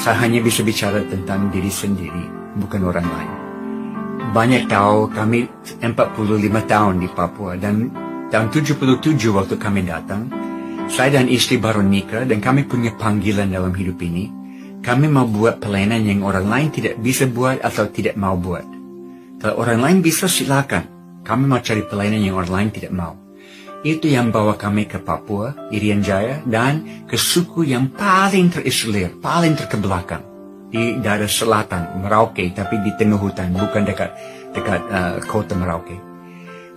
Saya hanya bisa bicara tentang diri sendiri, bukan orang lain. Banyak tahu kami 45 tahun di Papua, dan tahun 77 waktu kami datang, saya dan istri baru nikah dan kami punya panggilan dalam hidup ini. Kami mau buat pelayanan yang orang lain tidak bisa buat atau tidak mau buat. Kalau orang lain bisa, silakan. Kami mau cari pelayanan yang orang lain tidak mau. Itu yang bawa kami ke Papua, Irian Jaya, dan ke suku yang paling terisolir, paling terkebelakang. Di daerah selatan, Merauke, tapi di tengah hutan, bukan dekat kota Merauke.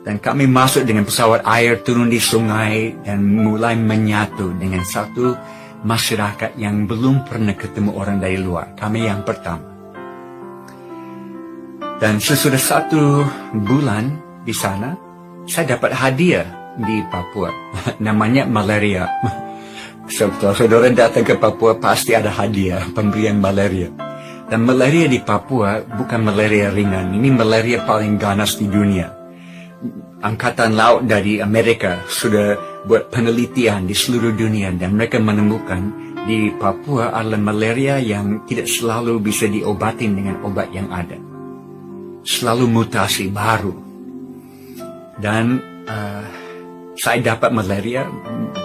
Dan kami masuk dengan pesawat air, turun di sungai, dan mulai menyatu dengan satu masyarakat yang belum pernah ketemu orang dari luar. Kami yang pertama. Dan sesudah 1 bulan di sana, saya dapat hadiah di Papua. Namanya malaria. Kalau saudara datang ke Papua, pasti ada hadiah, pemberian malaria. Dan malaria di Papua bukan malaria ringan. Ini malaria paling ganas di dunia. Angkatan Laut dari Amerika sudah buat penelitian di seluruh dunia, dan mereka menemukan di Papua adalah malaria yang tidak selalu bisa diobatin dengan obat yang ada. Selalu mutasi baru. Dan saya dapat malaria,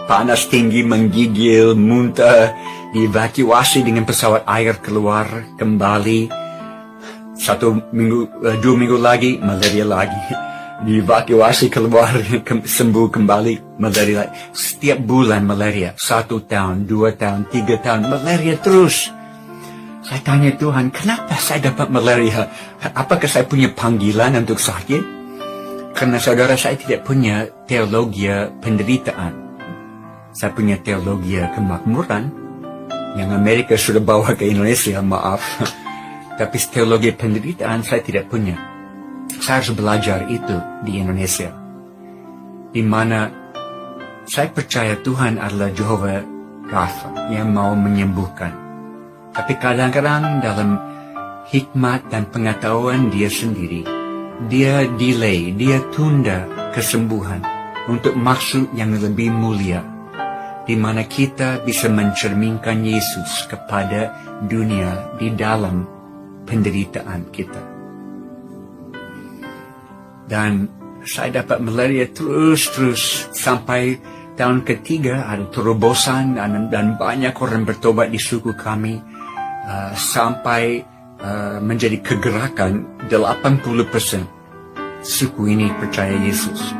panas tinggi, menggigil, muntah, dievakuasi dengan pesawat air keluar kembali. 2 minggu lagi, malaria lagi. Dievakuasi keluar, sembuh kembali, malaria lagi. Setiap bulan malaria, 1 tahun, 2 tahun, 3 tahun, malaria terus. Saya tanya Tuhan, kenapa saya dapat malaria? Apakah saya punya panggilan untuk sakit? Karena saudara, saya tidak punya teologi penderitaan. Saya punya teologi kemakmuran yang Amerika sudah bawa ke Indonesia, maaf. Tapi teologi penderitaan saya tidak punya. Saya harus belajar itu di Indonesia. Di mana saya percaya Tuhan adalah Jehovah Rafa yang mau menyembuhkan. Tapi kadang-kadang dalam hikmat dan pengetahuan dia sendiri, dia delay, dia tunda kesembuhan untuk maksud yang lebih mulia, di mana kita bisa mencerminkan Yesus kepada dunia di dalam penderitaan kita. Dan saya dapat malaria terus sampai tahun ketiga ada terobosan dan banyak orang bertobat di suku kami, sampai menjadi kegerakan 80% suku ini percaya Yesus.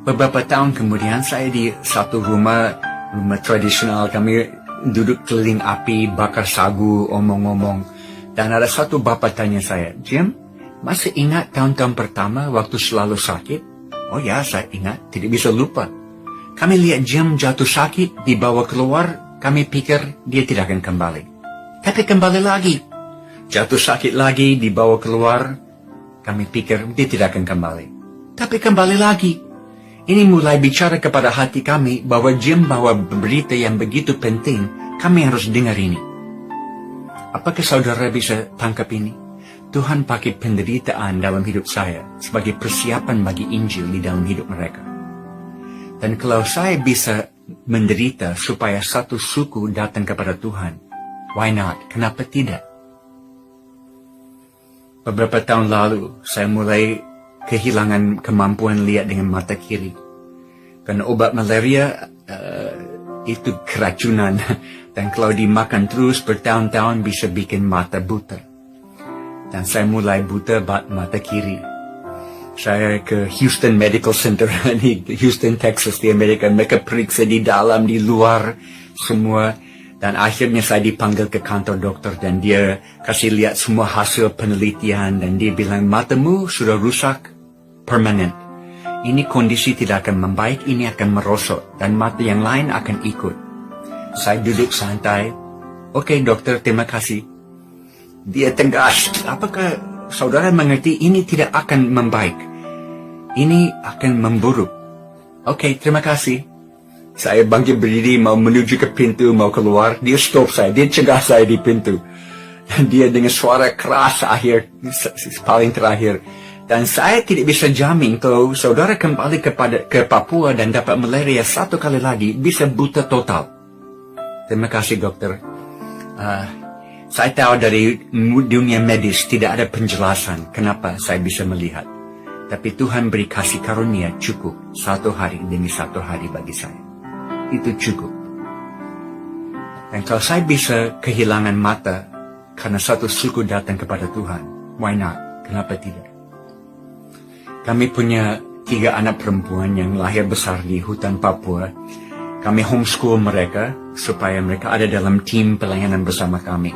Beberapa tahun kemudian saya di satu rumah tradisional, kami duduk keliling api, bakar sagu, omong-omong. Dan ada satu bapak tanya saya, Jim, masih ingat tahun-tahun pertama waktu selalu sakit? Oh ya, saya ingat, tidak bisa lupa. Kami lihat Jim jatuh sakit, dibawa keluar, kami pikir dia tidak akan kembali. Tapi kembali lagi. Jatuh sakit lagi, dibawa keluar, kami pikir dia tidak akan kembali. Tapi kembali lagi. Ini mulai bicara kepada hati kami bahwa Jim bawa berita yang begitu penting, kami harus dengar ini. Apakah saudara bisa tangkap ini? Tuhan pakai penderitaan dalam hidup saya sebagai persiapan bagi Injil di dalam hidup mereka. Dan kalau saya bisa menderita supaya satu suku datang kepada Tuhan, why not? Kenapa tidak? Beberapa tahun lalu, saya mulai kehilangan kemampuan lihat dengan mata kiri. Karena obat malaria itu keracunan. Dan kalau dimakan terus bertahun-tahun bisa bikin mata buta. Dan saya mulai buta mata kiri. Saya ke Houston Medical Center di Houston, Texas di Amerika. Mereka periksa di dalam, di luar, semua. Dan akhirnya saya dipanggil ke kantor dokter dan dia kasih lihat semua hasil penelitian dan dia bilang matamu sudah rusak permanen. Ini kondisi tidak akan membaik, ini akan merosot dan mata yang lain akan ikut. Saya duduk santai. Oke dokter, terima kasih. Dia tegas. Apakah saudara mengerti ini tidak akan membaik? Ini akan memburuk. Oke, terima kasih. Saya bangkit berdiri, mau menuju ke pintu, mau keluar. Dia stop saya, dia cegah saya di pintu. Dan dia dengan suara keras paling terakhir. Dan saya tidak bisa jamin kalau saudara kembali ke Papua dan dapat malaria satu kali lagi, bisa buta total. Terima kasih dokter. Saya tahu dari dunia medis tidak ada penjelasan kenapa saya bisa melihat. Tapi Tuhan beri kasih karunia cukup 1 hari demi 1 hari bagi saya. Itu cukup. Dan kalau saya bisa kehilangan mata karena satu suku datang kepada Tuhan, why not? Kenapa tidak? Kami punya 3 anak perempuan yang lahir besar di hutan Papua. Kami homeschool mereka supaya mereka ada dalam tim pelayanan bersama kami.